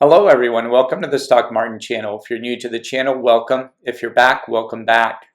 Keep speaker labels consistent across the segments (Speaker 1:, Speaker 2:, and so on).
Speaker 1: Hello everyone, welcome to the Stock Martin channel. If you're new to the channel, welcome. If you're back, welcome back.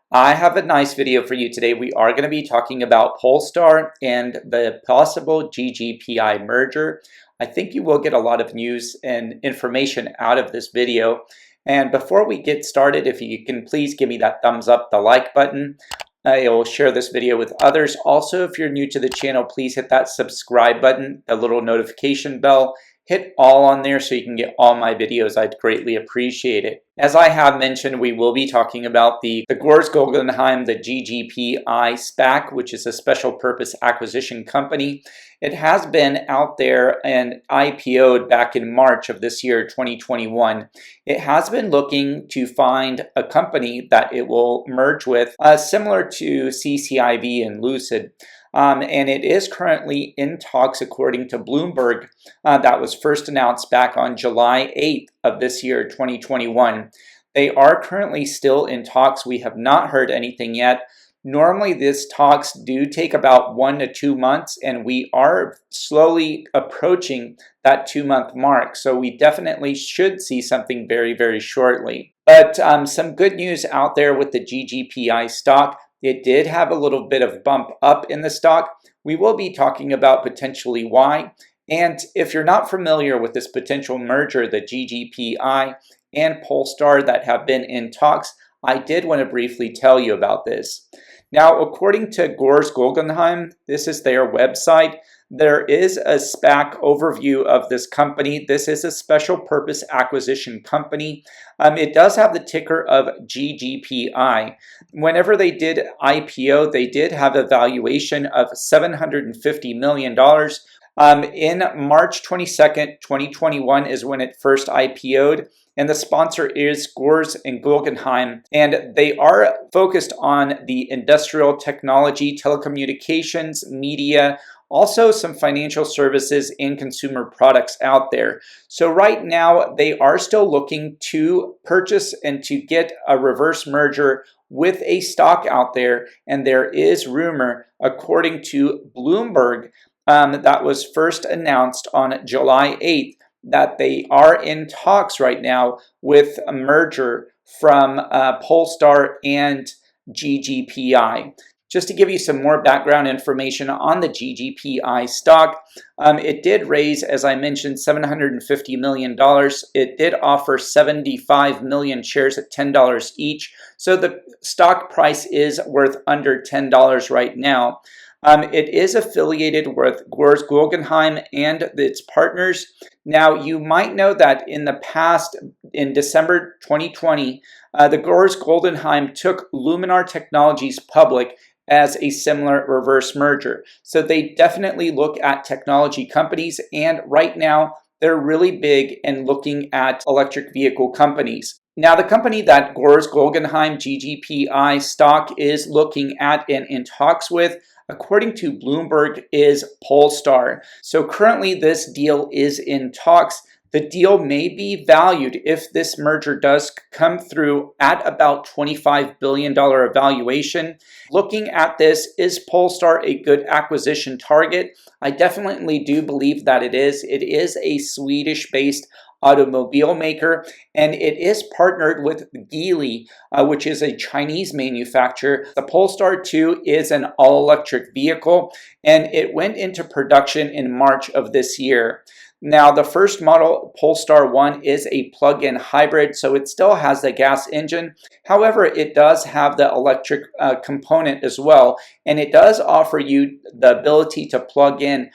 Speaker 1: I have a nice video for you today. We are going to be talking about Polestar and the possible GGPI merger. I think you will get a lot of news and information out of this video. And before we get started, if you can please give me that thumbs up, the like button. I will share this video with others. Also, if you're new to the channel, please hit that subscribe button, the little notification bell. Hit all on there so you can get all my videos. I'd greatly appreciate it. As I have mentioned, we will be talking about the Gores Guggenheim, the GGPI SPAC, which is a special purpose acquisition company. It has been out there and IPO'd back in March of this year, 2021. It has been looking to find a company that it will merge with, similar to CCIV and Lucid. And it is currently in talks according to Bloomberg. That was first announced back on July 8th of this year, 2021. They are currently still in talks. We have not heard anything yet. Normally, these talks do take about 1 to 2 months, and we are slowly approaching that 2-month mark. So we definitely should see something very, very shortly. But some good news out there with the GGPI stock. It did have a little bit of bump up in the stock. We will be talking about potentially why. And if you're not familiar with this potential merger, the GGPI and Polestar that have been in talks, I did want to briefly tell you about this. Now, according to Gores Guggenheim, this is their website, there is a SPAC overview of this company. This is a special purpose acquisition company. It does have the ticker of GGPI. Whenever they did IPO, they did have a valuation of $750 million. In March 22nd, 2021 is when it first IPO'd. And the sponsor is Gores and Guggenheim, and they are focused on the industrial technology, telecommunications, media, also some financial services and consumer products out there. So right now, they are still looking to purchase and to get a reverse merger with a stock out there. And there is rumor, according to Bloomberg, that was first announced on July 8th, that they are in talks right now with a merger from Polestar and GGPI. Just to give you some more background information on the GGPI stock, it did raise, as I mentioned, $750 million. It did offer 75 million shares at $10 each. So the stock price is worth under $10 right now. It is affiliated with Gores Guggenheim and its partners. Now, you might know that in the past, in December 2020, the Gores Guggenheim took Luminar Technologies public as a similar reverse merger. So they definitely look at technology companies, and right now, they're really big in looking at electric vehicle companies. Now, the company that Gores Guggenheim GGPI stock is looking at and in talks with, according to Bloomberg, is Polestar. So currently this deal is in talks. The deal may be valued, if this merger does come through, at about $25 billion valuation. Looking at this, is Polestar a good acquisition target? I definitely do believe that it is. It is a Swedish-based automobile maker, and it is partnered with Geely, which is a Chinese manufacturer. The Polestar 2 is an all-electric vehicle, and it went into production in March of this year. Now, the first model, Polestar 1, is a plug-in hybrid, so it still has the gas engine. However, it does have the electric component as well, and it does offer you the ability to plug in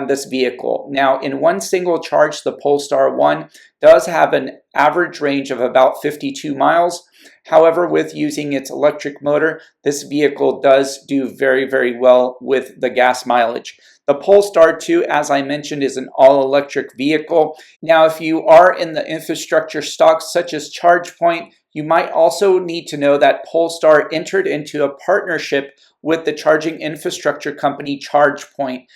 Speaker 1: this vehicle. Now, in one single charge, the Polestar 1 does have an average range of about 52 miles. However, with using its electric motor, this vehicle does do very, very well with the gas mileage. The Polestar 2, as I mentioned, is an all-electric vehicle. Now, if you are in the infrastructure stocks such as ChargePoint, you might also need to know that Polestar entered into a partnership with the charging infrastructure company ChargePoint.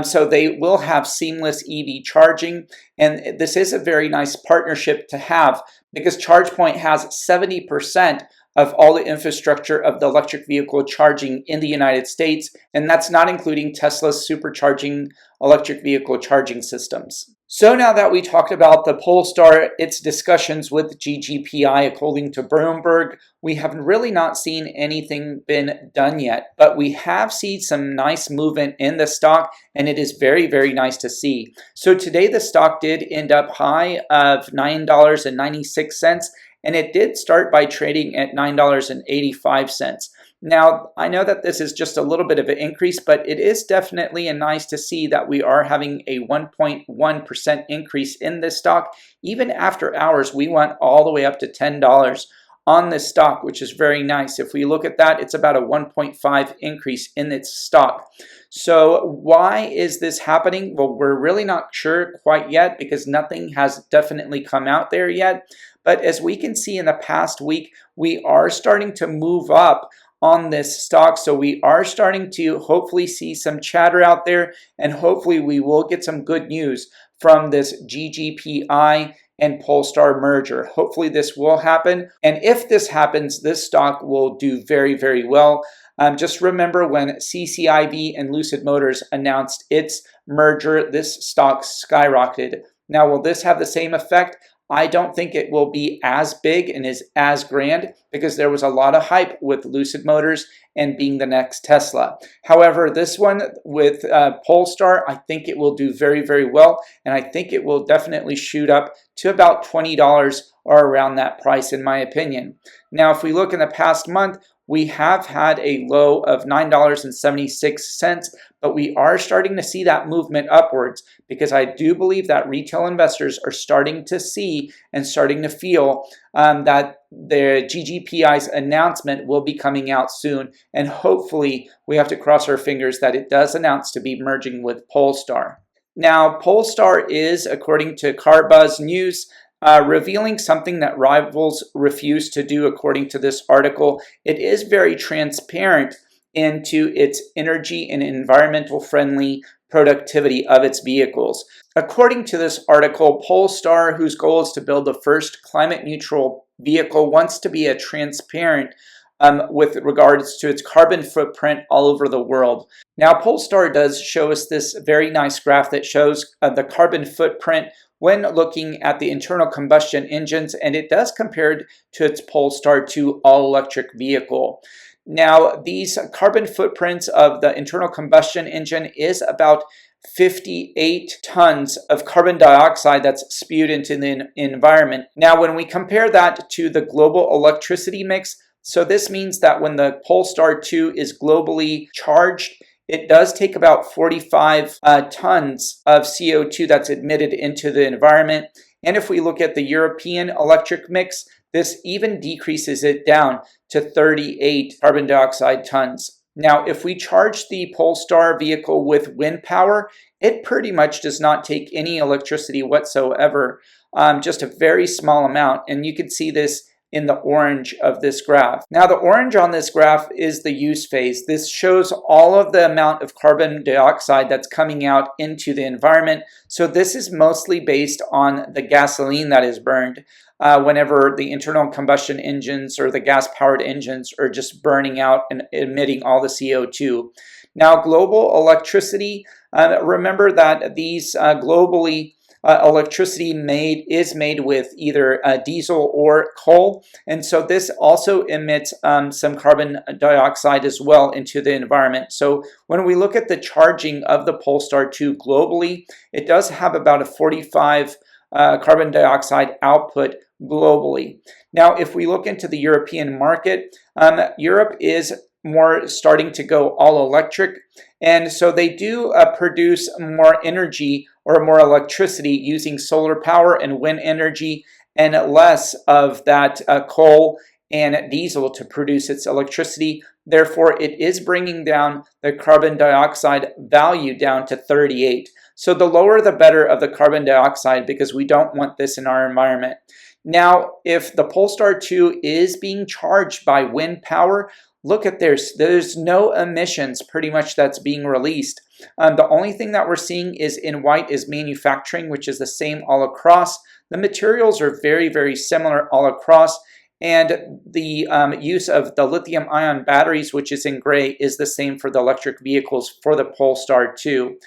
Speaker 1: So they will have seamless EV charging, and this is a very nice partnership to have because ChargePoint has 70% of all the infrastructure of the electric vehicle charging in the United States, and that's not including Tesla's supercharging electric vehicle charging systems. So now that we talked about the Polestar, its discussions with GGPI, according to Bloomberg, we have really not seen anything been done yet, but we have seen some nice movement in the stock, and it is very, very nice to see. So today the stock did end up high of $9.96, and it did start by trading at $9.85. Now, I know that this is just a little bit of an increase, but it is definitely nice to see that we are having a 1.1% increase in this stock. Even after hours, we went all the way up to $10 on this stock, which is very nice. If we look at that, it's about a 1.5 increase in its stock. So why is this happening? Well, we're really not sure quite yet because nothing has definitely come out there yet. But as we can see in the past week, we are starting to move up on this stock. So we are starting to hopefully see some chatter out there, and hopefully we will get some good news from this GGPI and Polestar merger. Hopefully this will happen. And if this happens, this stock will do very, very well. Just remember when CCIV and Lucid Motors announced its merger, this stock skyrocketed. Now, will this have the same effect? I don't think it will be as big and is as grand because there was a lot of hype with Lucid Motors and being the next Tesla. However, this one with Polestar, I think it will do very, very well, and I think it will definitely shoot up to about $20 or around that price in my opinion. Now, if we look in the past month, we have had a low of $9.76, but we are starting to see that movement upwards because I do believe that retail investors are starting to see and starting to feel that the GGPI's announcement will be coming out soon, and hopefully we have to cross our fingers that it does announce to be merging with Polestar. Now, Polestar is, according to CarBuzz News, revealing something that rivals refuse to do, according to this article. It is very transparent into its energy and environmental friendly productivity of its vehicles. According to this article, Polestar, whose goal is to build the first climate neutral vehicle, wants to be a transparent with regards to its carbon footprint all over the world. Now, Polestar does show us this very nice graph that shows the carbon footprint when looking at the internal combustion engines, and it does compare to its Polestar 2 all-electric vehicle. Now, these carbon footprints of the internal combustion engine is about 58 tons of carbon dioxide that's spewed into the environment. Now, when we compare that to the global electricity mix, so this means that when the Polestar 2 is globally charged, it does take about 45 tons of CO2 that's emitted into the environment. And if we look at the European electric mix, this even decreases it down to 38 carbon dioxide tons. Now, if we charge the Polestar vehicle with wind power, it pretty much does not take any electricity whatsoever, just a very small amount. And you can see this in the orange of this graph. Now, the orange on this graph is the use phase. This shows all of the amount of carbon dioxide that's coming out into the environment. So this is mostly based on the gasoline that is burned whenever the internal combustion engines or the gas-powered engines are just burning out and emitting all the CO2. Now, global electricity, remember that these globally electricity is made with either diesel or coal, and so this also emits some carbon dioxide as well into the environment. So when we look at the charging of the Polestar 2 globally, it does have about a 45 carbon dioxide output globally. Now, if we look into the European market, Europe is more starting to go all electric, and so they do produce more energy or more electricity using solar power and wind energy and less of that coal and diesel to produce its electricity. Therefore, it is bringing down the carbon dioxide value down to 38. So the lower the better of the carbon dioxide, because we don't want this in our environment. Now, if the Polestar 2 is being charged by wind power, look at this. There's no emissions pretty much that's being released. The only thing that we're seeing is in white is manufacturing, which is the same all across. The materials are very, very similar all across. And the use of the lithium-ion batteries, which is in gray, is the same for the electric vehicles for the Polestar 2.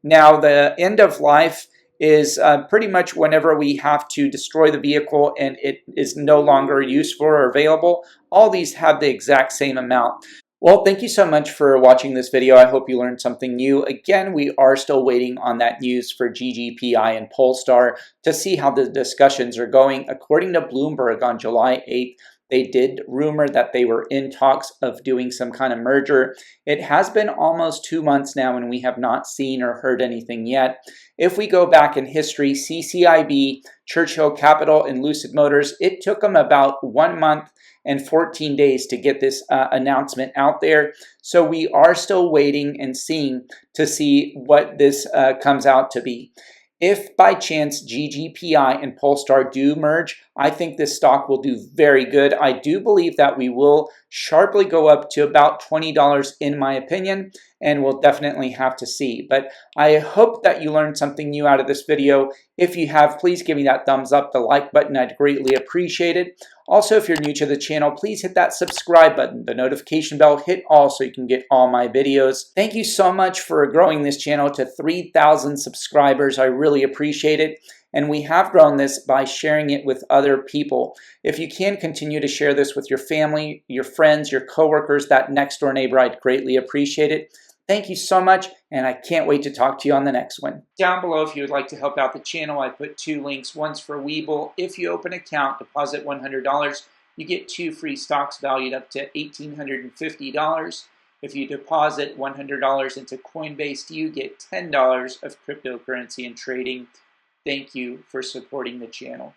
Speaker 1: Now, the end of life is pretty much whenever we have to destroy the vehicle and it is no longer useful or available. All these have the exact same amount. Well, thank you so much for watching this video. I hope you learned something new. Again, we are still waiting on that news for GGPI and Polestar to see how the discussions are going. According to Bloomberg on July 8th, they did rumor that they were in talks of doing some kind of merger. It has been almost 2 months now and we have not seen or heard anything yet. If we go back in history, CCIB, Churchill Capital, and Lucid Motors, it took them about 1 month and 14 days to get this announcement out there. So we are still waiting and seeing to see what this comes out to be. If by chance GGPI and Polestar do merge, I think this stock will do very good. I do believe that we will sharply go up to about $20 in my opinion, and we'll definitely have to see. But I hope that you learned something new out of this video. If you have, please give me that thumbs up, the like button, I'd greatly appreciate it. Also, if you're new to the channel, please hit that subscribe button, the notification bell, hit all so you can get all my videos. Thank you so much for growing this channel to 3,000 subscribers. I really appreciate it. And we have grown this by sharing it with other people. If you can continue to share this with your family, your friends, your coworkers, that next door neighbor, I'd greatly appreciate it. Thank you so much, and I can't wait to talk to you on the next one. Down below, if you would like to help out the channel, I put 2 links. One's for Webull. If you open an account, deposit $100, you get 2 free stocks valued up to $1,850. If you deposit $100 into Coinbase, you get $10 of cryptocurrency and trading. Thank you for supporting the channel.